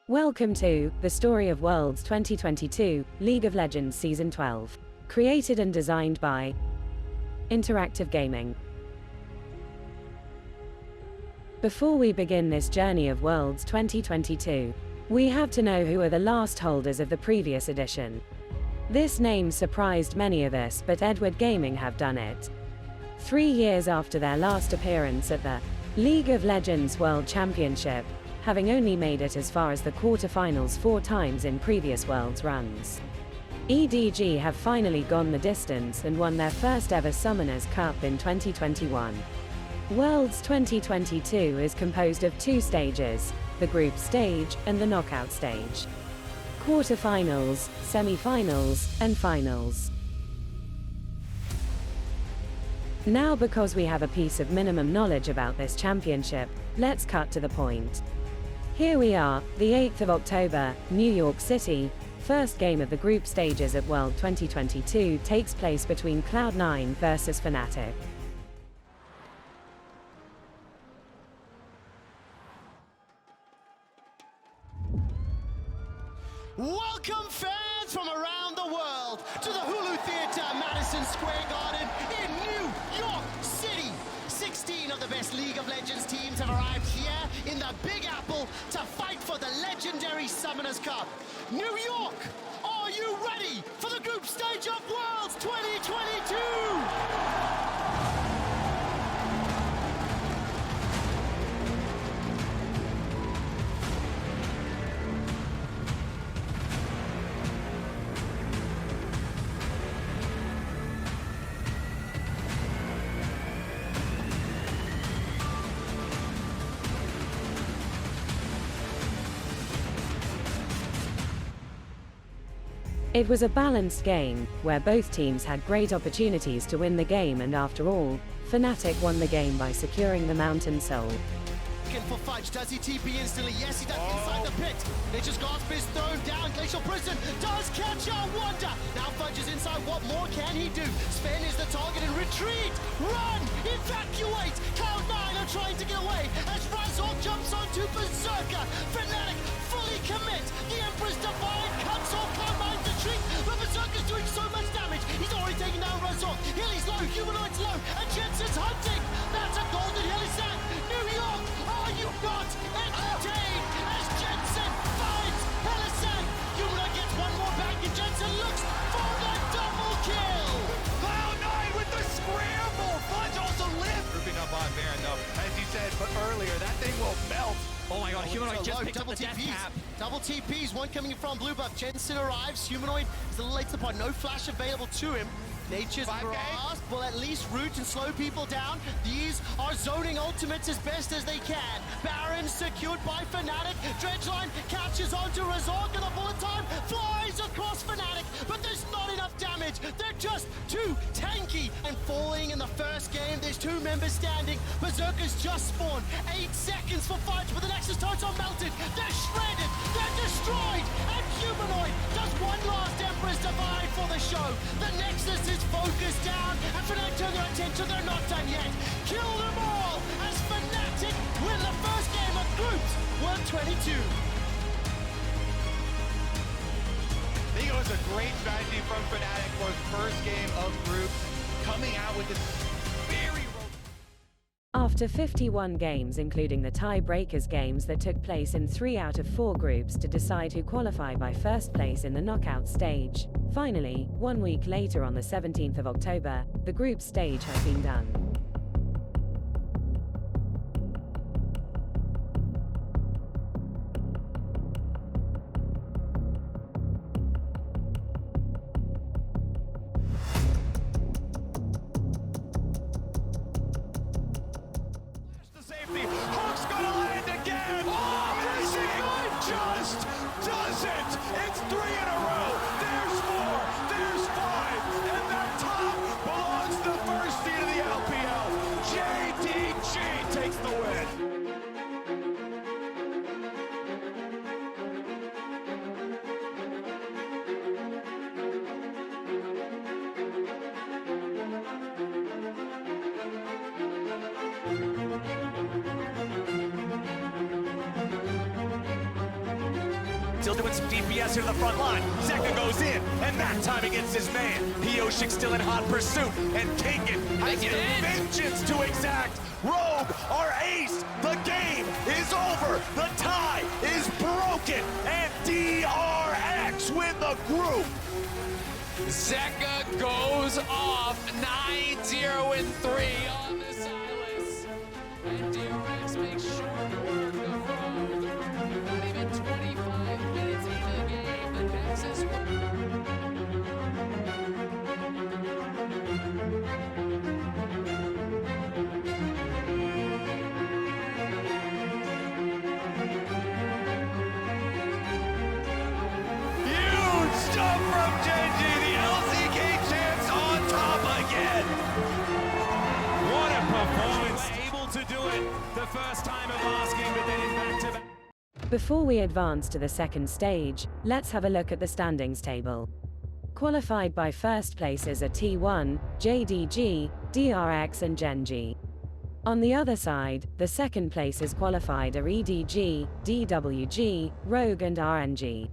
Welcome to The Story of Worlds 2022, League of Legends Season 12. Created and designed by Interactive Gaming. Before we begin this journey of Worlds 2022, we have to know who are the last holders of the previous edition. This name surprised many of us, but Edward Gaming have done it. 3 years after their last appearance at the League of Legends World Championship, having only made it as far as the quarterfinals 4 times in previous Worlds runs. EDG have finally gone the distance and won their first ever Summoners Cup in 2021. Worlds 2022 is composed of 2 stages, the group stage and the knockout stage. Quarterfinals, semi-finals, and finals. Now, because we have a piece of minimum knowledge about this championship, let's cut to the point. Here we are, the 8th of October, New York City. First game of the group stages at World 2022 takes place between Cloud9 versus Fnatic. Welcome fans from around the world to the Hulu Theater, Madison Square Garden in New York City. 16 of the best League of Legends teams have arrived here in the Big Apple to fight for the legendary Summoners Cup. New York, are you ready for the group stage of Worlds 2022? It was a balanced game, where both teams had great opportunities to win the game, and after all, Fnatic won the game by securing the Mountain Soul. For Fudge, does he TP instantly? Yes, he does. Inside the pit. Nature's Gasp is thrown down. Glacial Prison does catch a Wonder. Now Fudge is inside. What more can he do? Sven is the target and retreat. Run! Evacuate! Cloud9 are trying to get away as Razork jumps onto Berserker. Fnatic fully commit. The Emperor's Divine cuts off Cloud9's retreat, but Berserker's doing so much damage. He's already taken down Razork. Hilly's low, Humanoid's low, and Jensen's hunting. That's a golden Hilly sack. New York, are you not entertained as Jensen finds Helisan? Humanoid gets one more back and Jensen looks for the double kill. Cloud9 with the scramble. Fudge also lived. Grouping up on Baron though, as you said, but earlier that thing will melt. Oh my god, Humanoid just picked up the death cap. Double TPs, one coming in from blue buff. Jensen arrives. Humanoid is a little late to the point. No flash available to him. Nature's Grasp will at least root and slow people down. These are zoning ultimates as best as they can. Baron secured by Fnatic. Dredgeline catches onto Razork and the bullet time flies across Fnatic, but there's not enough damage. They're just too tanky. And falling in the first game, there's 2 members standing. Berserker's just spawned. 8 seconds for Fudge, but the Nexus turrets are melted. They're shredded. They're destroyed. And Humanoid does one last Emperor's Divine for the show. The Nexus is focused down, and Fnatic turn their attention. They're not done yet. Kill them all as Fnatic win the first game of Groups World 22. I think it was a great strategy from Fnatic for his first game of groups, coming out with this very... After 51 games, including the tie-breakers games that took place in 3 out of 4 groups to decide who qualify by first place in the knockout stage, finally, 1 week later on the 17th of October, the group stage has been done. It's 3 in a row. There's 4. There's 5. And that top belongs to the first seed of the LPL. JDG takes the win. still doing some DPS here to the front line. Zeka goes in, and that time against his man. Hioshik still in hot pursuit, and Kingen has vengeance to exact. Rogue are ace. The game is over. The tie is broken, and DRX win the group. Zeka goes off 9-0-3 on the Silas. And DRX makes short work of Rogue. Not even 25 minutes in the game. The Nexus Huge jump from JG. The LCK champs on top again. What a performance. Able to do it the first time of asking, but then in back-to-back. Before we advance to the second stage, let's have a look at the standings table. Qualified by first places are T1, JDG, DRX and Genji. On the other side, the second places qualified are EDG, DWG, Rogue and RNG.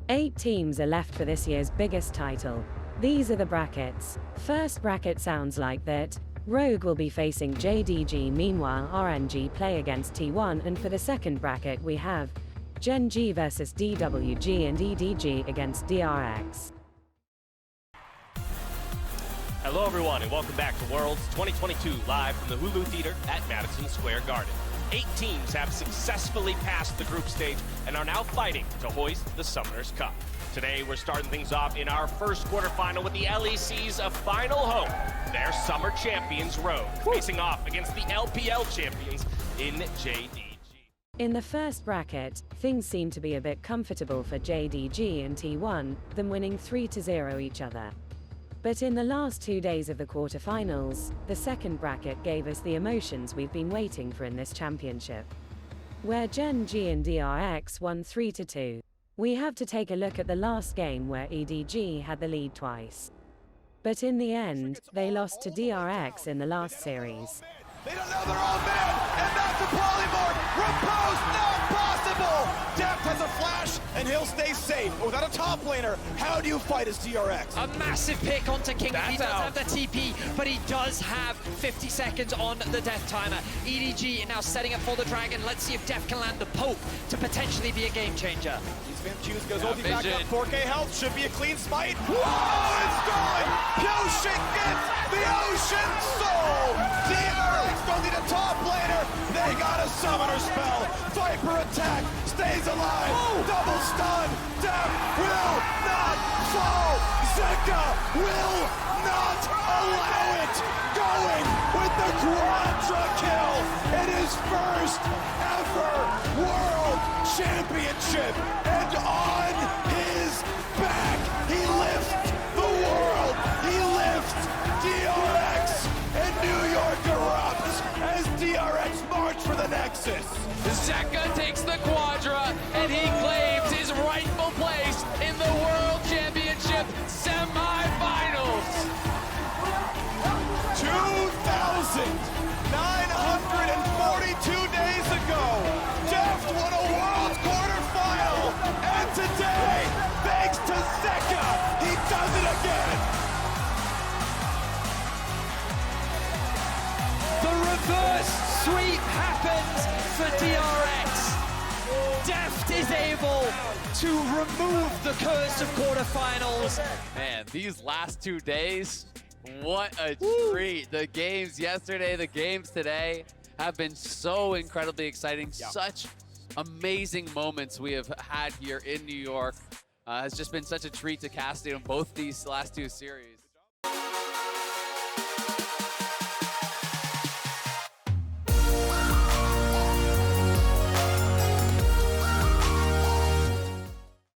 8 teams are left for this year's biggest title. These are the brackets. First bracket sounds like that. Rogue will be facing JDG, meanwhile RNG play against T1, and for the second bracket we have Genji versus DWG and EDG against DRX. Hello everyone and welcome back to Worlds 2022 live from the Hulu Theater at Madison Square Garden. 8 teams have successfully passed the group stage and are now fighting to hoist the Summoners Cup. Today we're starting things off in our first quarterfinal with the LEC's final home, their summer champions Rogue, facing off against the LPL champions in JDG. In the first bracket, things seem to be a bit comfortable for JDG and T1, them winning 3-0 each other. But in the last 2 days of the quarterfinals, the second bracket gave us the emotions we've been waiting for in this championship, where Genji and DRX won 3-2. We have to take a look at the last game where EDG had the lead twice. But in the end, they lost to DRX in the last series. They don't know they're all men, and that's a polymorph. Repose not possible. Deft has a flash, and he'll stay safe. But without a top laner, how do you fight as DRX? a massive pick onto King. He does have the TP, but he does have 50 seconds on the death timer. EDG now setting up for the dragon. Let's see if Deft can land the poke to potentially be a game changer. Q's goes ulti back up, 4K health, should be a clean smite. Whoa, it's gone! Hioshik gets the Ocean Soul! DRX don't need a top laner, they got a summoner spell. Viper attack, stays alive, double stun, Deft will not fall! Zeka will not allow it! Going with the Quadra kill in his first ever World Championship, and on his back he lifts the world, he lifts DRX, and New York erupts as DRX march for the Nexus. Zeka takes the Quadra, and he claims his rightful place in the World Championship semifinals. 2,942 days ago, Deft won a World quarterfinal, and today, thanks to Zeka, he does it again. The reverse sweep happens for DRX. Deft is able to remove the curse of quarterfinals. Man, these last 2 days, what a treat. The games yesterday, the games today have been so incredibly exciting. Such amazing moments we have had here in New York. It's just been such a treat to cast in both these last 2 series.